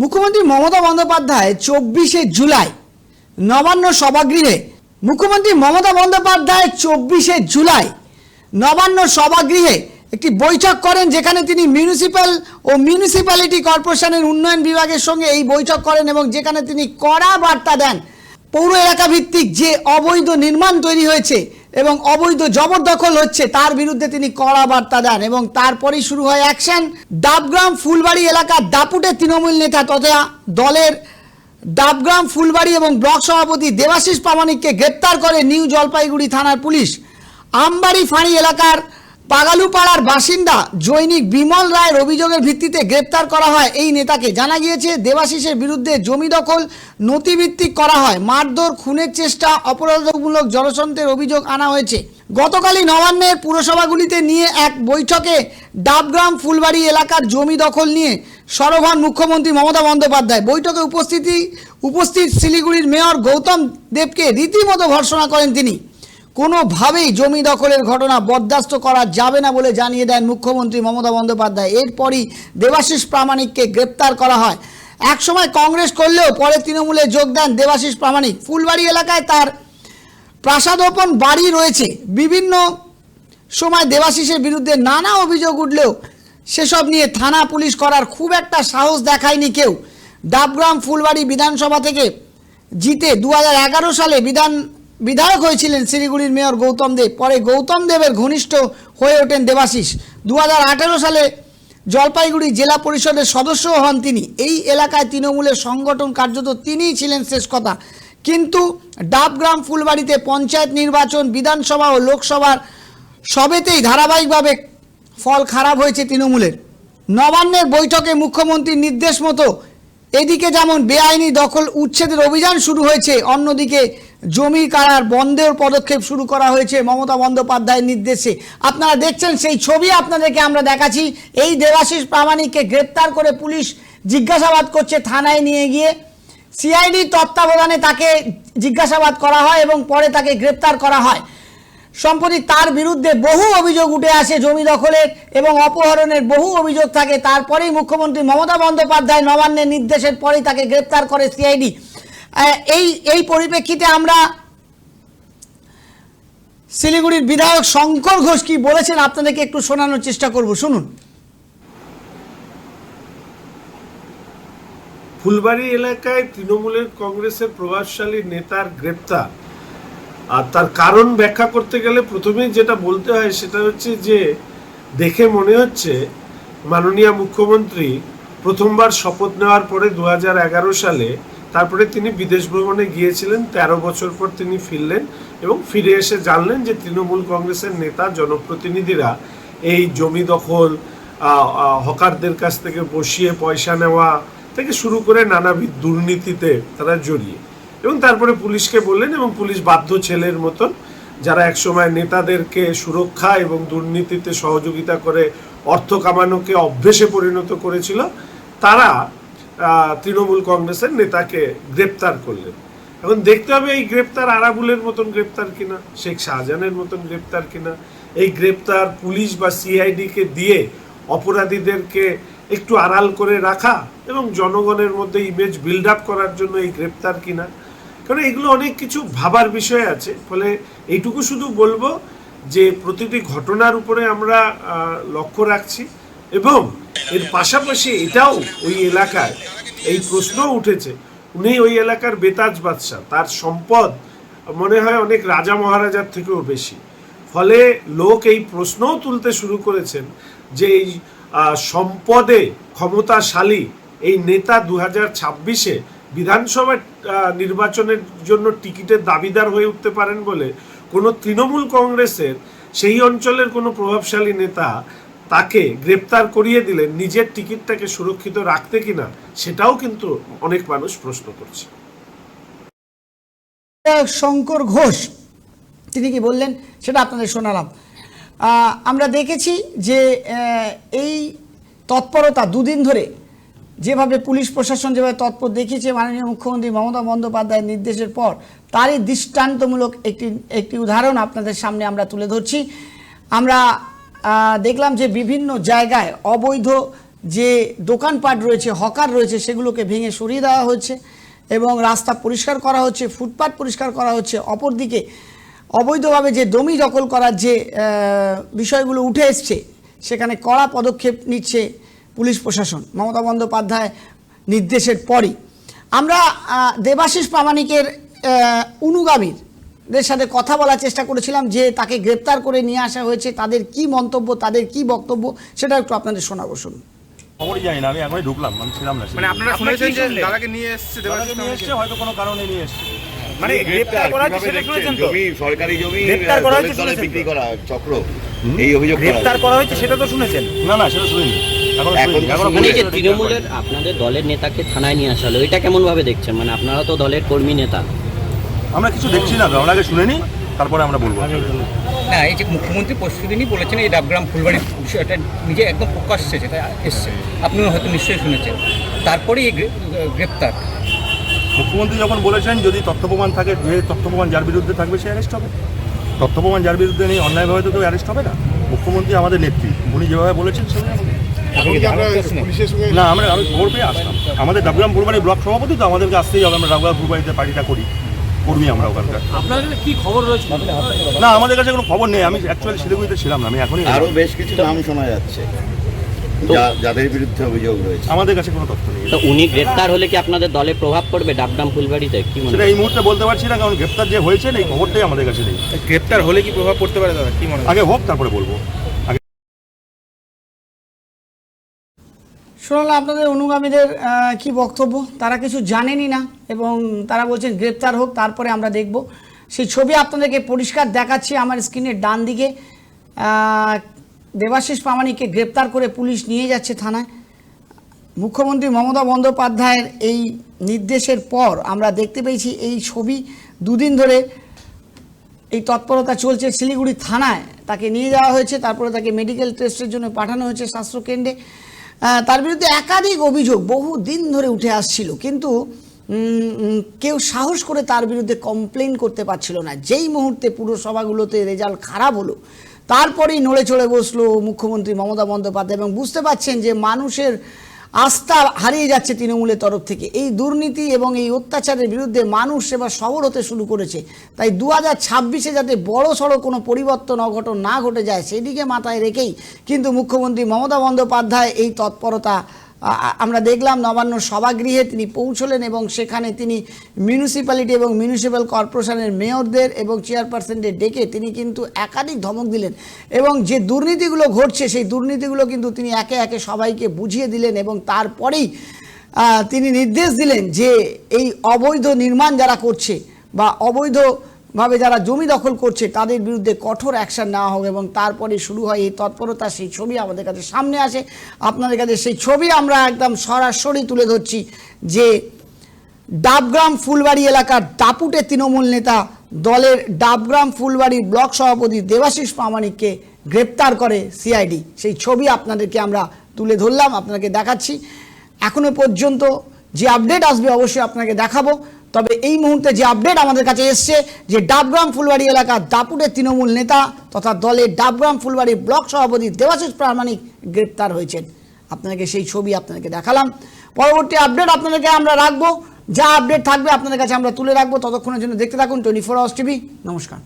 মুখ্যমন্ত্রী মমতা বন্দ্যোপাধ্যায় 24শে জুলাই নবান্ন সভাগৃহে মুখ্যমন্ত্রী মমতা বন্দ্যোপাধ্যায় 24শে জুলাই নবান্ন সভাগৃহে একটি বৈঠক করেন, যেখানে তিনি মিউনিসিপ্যালিটি কর্পোরেশনের উন্নয়ন বিভাগের সঙ্গে এই বৈঠক করেন এবং যেখানে তিনি কড়া বার্তা দেন পৌর এলাকা ভিত্তিক যে অবৈধ নির্মাণ তৈরি হয়েছে এবং অবৈধ জবরদখল হচ্ছে তার বিরুদ্ধে তিনি কড়া বার্তা দেন এবং তারপরেই শুরু হয় অ্যাকশন। ডাবগ্রাম ফুলবাড়ি এলাকার দাপুটে তৃণমূল নেতা তথা দলের ডাবগ্রাম ফুলবাড়ি এবং ব্লক সভাপতি দেবাশিস প্রামাণিককে গ্রেপ্তার করে নিউ জলপাইগুড়ি থানার পুলিশ। আমবাড়ি ফাঁড়ি এলাকার পাগালুপাড়ার বাসিন্দা জৈনিক বিমল রায়ের অভিযোগের ভিত্তিতে গ্রেপ্তার করা হয় এই নেতাকে। জানা গিয়েছে দেবাশিসের বিরুদ্ধে জমি দখল নথিভিত্তিক করা হয়, মারধর, খুনের চেষ্টা, অপরাধমূলক জলসন্ত্রের অভিযোগ আনা হয়েছে। গতকালই নবান্নের পুরসভাগুলিতে নিয়ে এক বৈঠকে ডাবগ্রাম ফুলবাড়ি এলাকার জমি দখল নিয়ে সরব হন মুখ্যমন্ত্রী মমতা বন্দ্যোপাধ্যায়। বৈঠকে উপস্থিত শিলিগুড়ির মেয়র গৌতম দেবকে রীতিমতো ভর্ৎসনা করেন তিনি। কোনোভাবেই জমি দখলের ঘটনা বরদাস্ত করা যাবে না বলে জানিয়ে দেন মুখ্যমন্ত্রী মমতা বন্দ্যোপাধ্যায়। এরপরই দেবাশিস প্রামাণিককে গ্রেপ্তার করা হয়। একসময় কংগ্রেস করলেও পরে তৃণমূলে যোগ দেন দেবাশিস প্রামাণিক। ফুলবাড়ি এলাকায় তার প্রাসাদোপন বাড়ি রয়েছে। বিভিন্ন সময় দেবাশিসের বিরুদ্ধে নানা অভিযোগ উঠলেও সেসব নিয়ে থানা পুলিশ করার খুব একটা সাহস দেখায়নি কেউ। ডাবগ্রাম ফুলবাড়ি বিধানসভা থেকে জিতে 2011 সালে বিধায়ক হয়েছিলেন শিলিগুড়ির মেয়র গৌতম দেব। পরে গৌতম দেবের ঘনিষ্ঠ হয়ে ওঠেন দেবাশিস। 2018 সালে জলপাইগুড়ি জেলা পরিষদের সদস্যও হন তিনি। এই এলাকায় তৃণমূলের সংগঠন কার্যত তিনিই ছিলেন শেষ কথা। কিন্তু ডাবগ্রাম ফুলবাড়িতে পঞ্চায়েত নির্বাচন, বিধানসভা ও লোকসভার সবেতেই ধারাবাহিকভাবে ফল খারাপ হয়েছে তৃণমূলের। নবান্নের বৈঠকে মুখ্যমন্ত্রীর নির্দেশ মতো এদিকে যেমন বেআইনি দখল উচ্ছেদের অভিযান শুরু হয়েছে, অন্যদিকে জমি কারার বন্ধের পদক্ষেপ শুরু করা হয়েছে মমতা বন্দ্যোপাধ্যায়ের নির্দেশে। আপনারা দেখছেন সেই ছবি আপনাদেরকে আমরা দেখাচ্ছি। এই দেবাশিস প্রামাণিককে গ্রেপ্তার করে পুলিশ জিজ্ঞাসাবাদ করছে থানায় নিয়ে গিয়ে। সিআইডি তত্ত্বাবধানে তাকে জিজ্ঞাসাবাদ করা হয় এবং পরে তাকে গ্রেপ্তার করা হয়। সম্প্রতি তার বিরুদ্ধে বহু অভিযোগ উঠে আসে, জমি দখলের এবং অপহরণের বহু অভিযোগ থাকে। তারপরেই মুখ্যমন্ত্রী মমতা বন্দ্যোপাধ্যায় নবান্নের নির্দেশের পরেই তাকে গ্রেপ্তার করে সিআইডি। এই পরিপ্রেক্ষিতে আমরা শিলিগুড়ির বিধায়ক শঙ্কর ঘোষ কি বলেছেন আপনাদেরকে একটু শোনানোর চেষ্টা করব, শুনুন। ফুলবাড়ি এলাকায় তৃণমূলের কংগ্রেসের প্রভাবশালী নেতার গ্রেপ্তার, আর তার কারণ ব্যাখ্যা করতে গেলে প্রথমেই যেটা বলতে হয় সেটা হচ্ছে যে দেখে মনে হচ্ছে মাননীয় মুখ্যমন্ত্রী প্রথমবার শপথ নেওয়ার পরে 2011 সালে তারপরে তিনি বিদেশ ভ্রমণে গিয়েছিলেন। 13 বছর পর তিনি ফিরলেন এবং ফিরে এসে জানলেন যে তৃণমূল কংগ্রেসের নেতা জনপ্রতিনিধিরা এই জমি দখল, হকারদের কাছ থেকে বসিয়ে পয়সা নেওয়া থেকে শুরু করে নানাবিধ দুর্নীতিতে তারা জড়িয়ে, এবং তারপরে পুলিশকে বললেন এবং পুলিশ বাধ্য ছেলের মতন যারা একসময় নেতাদেরকে সুরক্ষা এবং দুর্নীতিতে সহযোগিতা করে অর্থ কামানোকে অভ্যেসে পরিণত করেছিল, তারা তৃণমূল কংগ্রেসের নেতাকে গ্রেপ্তার করলেন। এখন দেখতে হবে এই গ্রেপ্তার আরাবুলের মতন গ্রেপ্তার কিনা, শেখ শাহজাহানের মতন গ্রেপ্তার কিনা। এই গ্রেপ্তার পুলিশ বা সিআইডিকে দিয়ে অপরাধীদেরকে একটু আড়াল করে রাখা এবং জনগণের মধ্যে ইমেজ বিল্ড আপ করার জন্য এই গ্রেপ্তার কিনা, কারণ এগুলো অনেক কিছু ভাবার বিষয় আছে। ফলে এইটুকু শুধু বলবো যে প্রতিটি ঘটনার উপরে আমরা লক্ষ্য রাখছি এবং এর পাশাপাশি এটাও ওই এলাকায় এই প্রশ্ন উঠেছে, উনি ওই এলাকার বেতাজ বাদশাহ, তার সম্পদ মনে হয় অনেক রাজা মহারাজার থেকেও বেশি। ফলে লোক এই প্রশ্নও তুলতে শুরু করেছেন যে এই সম্পদে ক্ষমতাশালী এই নেতা 2026-এ বিধানসভা নির্বাচনের জন্য টিকিটের দাবিদার হয়ে উঠতে পারেন বলে কোনো তৃণমূল কংগ্রেসের সেই অঞ্চলের কোনো প্রভাবশালী নেতা তাকে গ্রেপ্তার করিয়ে দিলে নিজের টিকিটটাকে সুরক্ষিত রাখতে কিনা সেটাও কিন্তু অনেক মানুষ প্রশ্ন করছে। শঙ্কর ঘোষ তিনি কি বললেন সেটা আপনাদের শোনালাম। আমরা দেখেছি যে এই তৎপরতা দুদিন ধরে যেভাবে পুলিশ প্রশাসন যেভাবে তৎপর দেখিয়েছে মাননীয় মুখ্যমন্ত্রী মমতা বন্দ্যোপাধ্যায়ের নির্দেশের পর, তারই দৃষ্টান্তমূলক একটি উদাহরণ আপনাদের সামনে আমরা তুলে ধরছি। আমরা দেখলাম যে বিভিন্ন জায়গায় অবৈধ যে দোকানপাট রয়েছে, হকার রয়েছে, সেগুলোকে ভেঙে সরিয়ে দেওয়া হচ্ছে এবং রাস্তা পরিষ্কার করা হচ্ছে, ফুটপাত পরিষ্কার করা হচ্ছে। অপরদিকে অবৈধভাবে যে জমি দখল করার যে বিষয়গুলো উঠে এসছে, সেখানে কড়া পদক্ষেপ নিচ্ছে পুলিশ প্রশাসন মমতা বন্দ্যোপাধ্যায় নির্দেশের পরই। আমরা দেবাশিস প্রামাণিকের অনুগামীদের সাথে কথা বলার চেষ্টা করেছিলাম যে তাকে গ্রেপ্তার করে নিয়ে আসা হয়েছে, তাদের কি মন্তব্য, তাদের কি বক্তব্য, সেটা একটু আপনাদের শোনাবো। শুনুন। খবরই জানি না, আমি এখনই ঢুকলাম, আমি ছিলাম না। মানে আপনারা শুনেছেন যে দাদাকে নিয়ে এসেছে, দাদাকে নিয়ে এসছে, হয়তো কোনো কারণে নিয়ে এসছে। মানে গ্রেপ্তার করা হয়েছে সেটা শুনেছেন তো? জমি, সরকারি জমি গ্রেপ্তার করা হয়েছে দলে শুনেছেন বিক্রি তো? করা চক্র, এই অভিযোগ গ্রেপ্তার করা হয়েছে সেটা তো শুনেছেন? না না, সেটা শুনিনি, এখনো এখন শুনিনি, তো এখনো শুনলেই মানে যে পুলিশ তৃণমূলের আপনাদের দলের নেতাকে থানায় নিয়ে আসা হলো, এটা কেমন ভাবে দেখছেন? মানে আপনারা তো দলের কর্মী নেতা। আমরা কিছু দেখছি না তো, আমরা আগে শুনে নিই, তারপরে আমরা বলবো। না, এই যে মুখ্যমন্ত্রী পরশুদিনই বলেছেন এই ডাবগ্রাম ফুলবাড়ির বিষয়টা নিজে একদম প্রকাশ্যে যেটা এসছে, আপনিও হয়তো নিশ্চয়ই শুনেছেন, তারপরেই এই গ্রেপ্তার। মুখ্যমন্ত্রী যখন বলেছেন যদি তথ্য প্রমাণ থাকে, যে তথ্য প্রমাণ যার বিরুদ্ধে থাকবে সে অ্যারেস্ট হবে। তথ্য প্রমাণ যার বিরুদ্ধে নেই, অন্যায়ভাবে তো কেউ অ্যারেস্ট হবে না। মুখ্যমন্ত্রী আমাদের নেত্রী, উনি যেভাবে বলেছেন সেভাবে হবে। না, আমি খবর পেয়ে আসলাম। আমাদের ডাবগ্রাম ফুলবাড়ি ব্লক সভাপতি, তো আমাদেরকে আসতেই হবে, আমরা ডাবগ্রাম ফুলবাড়িতে পার্টিটা করি, কর্মী আমরা ওখানকার। আপনাদের কি খবর রয়েছে? না, আমাদের কাছে কোনো খবর নেই, আমি অ্যাকচুয়ালি শিলিগুড়িতে ছিলাম না, আমি এখনই আরো বেশ কিছু নাম শোনা যাচ্ছে যাদের বিরুদ্ধে অভিযোগ রয়েছে। আমাদের কাছে কোনো তথ্য নেই। তো উনি গ্রেপ্তার হলে কি আপনাদের দলে প্রভাব পড়বে ডাবগ্রাম ফুলবাড়িতে, কি মনে সেটা হয়? এই মুহূর্তে বলতে পারছি না, কারণ গ্রেপ্তার যে হয়েছেন এই খবরটাই আমাদের কাছে নেই। গ্রেপ্তার হলে কি প্রভাব পড়তে পারে দাদা, কি মনে হয়? আগে হোক, তারপরে বলবো। শুনলাম আপনাদের অনুগামীদের কি বক্তব্য। তারা কিছু জানেনই না এবং তারা বলছেন গ্রেপ্তার হোক, তারপরে আমরা দেখব। সেই ছবি আপনাদেরকে পরিষ্কার দেখাচ্ছি আমার স্ক্রিনের ডান দিকে। দেবাশিস প্রামাণিককে গ্রেপ্তার করে পুলিশ নিয়ে যাচ্ছে থানায়। মুখ্যমন্ত্রী মমতা বন্দ্যোপাধ্যায়ের এই নির্দেশের পর আমরা দেখতে পেয়েছি এই ছবি। দুদিন ধরে এই তৎপরতা চলছে। শিলিগুড়ি থানায় তাকে নিয়ে যাওয়া হয়েছে, তারপরে তাকে মেডিকেল টেস্টের জন্য পাঠানো হয়েছে স্বাস্থ্যকেন্দ্রে। তার বিরুদ্ধে একাধিক অভিযোগ বহু দিন ধরে উঠে আসছিল, কিন্তু কেউ সাহস করে তার বিরুদ্ধে কমপ্লেন করতে পারছিল না। যেই মুহূর্তে পুরসভাগুলোতে রেজাল্ট খারাপ হলো, তারপরেই নড়ে চড়ে বসলো মুখ্যমন্ত্রী মমতা বন্দ্যোপাধ্যায় এবং বুঝতে পারছেন যে মানুষের আস্থা হারিয়ে যাচ্ছে তৃণমূলের তরফ থেকে। এই দুর্নীতি এবং এই অত্যাচারের বিরুদ্ধে মানুষ এবার সবল হতে শুরু করেছে। তাই 2026-এ যাতে বড় সড়ো কোনো পরিবর্তন অঘটন না ঘটে যায়, সেদিকে মাথায় রেখেই কিন্তু মুখ্যমন্ত্রী মমতা বন্দ্যোপাধ্যায় এই তৎপরতা আমরা দেখলাম। নবান্ন সভাগৃহে তিনি পৌঁছলেন এবং সেখানে তিনি মিউনিসিপ্যালিটি এবং মিউনিসিপ্যাল কর্পোরেশনের মেয়রদের এবং চেয়ারপারসনদের ডেকে তিনি কিন্তু একাধিক ধমক দিলেন এবং যে দুর্নীতিগুলো ঘটছে সেই দুর্নীতিগুলো কিন্তু তিনি একে একে সবাইকে বুঝিয়ে দিলেন এবং তারপরেই তিনি নির্দেশ দিলেন যে এই অবৈধ নির্মাণ যারা করছে বা অবৈধভাবে যারা জমি দখল করছে তাদের বিরুদ্ধে কঠোর অ্যাকশন নেওয়া হোক। এবং তারপরে শুরু হয় এই তৎপরতা। সেই ছবি আমাদের কাছে সামনে আসে, আপনাদের কাছে সেই ছবি আমরা একদম সরাসরি তুলে ধরছি যে ডাবগ্রাম ফুলবাড়ি এলাকার দাপুটে তৃণমূল নেতা দলের ডাবগ্রাম ফুলবাড়ির ব্লক সভাপতি দেবাশিস প্রামাণিককে গ্রেপ্তার করে সিআইডি। সেই ছবি আপনাদেরকে আমরা তুলে ধরলাম, আপনাদেরকে দেখাচ্ছি। এখনো পর্যন্ত যে আপডেট আসবে অবশ্যই আপনাকে দেখাবো। তবে এই মুহূর্তে যে আপডেট আমাদের কাছে এসছে যে ডাবগ্রাম ফুলবাড়ি এলাকার দাপুটের তৃণমূল নেতা তথা দলের ডাবগ্রাম ফুলবাড়ি ব্লক সভাপতি দেবাশিস প্রামাণিক গ্রেপ্তার হয়েছেন। আপনাদেরকে সেই ছবি আপনাদেরকে দেখালাম। পরবর্তী আপডেট আপনাদেরকে আমরা রাখবো, যা আপডেট থাকবে আপনাদের কাছে আমরা তুলে রাখবো। ততক্ষণের জন্য দেখতে থাকুন 24 আওয়ার্স টিভি। নমস্কার।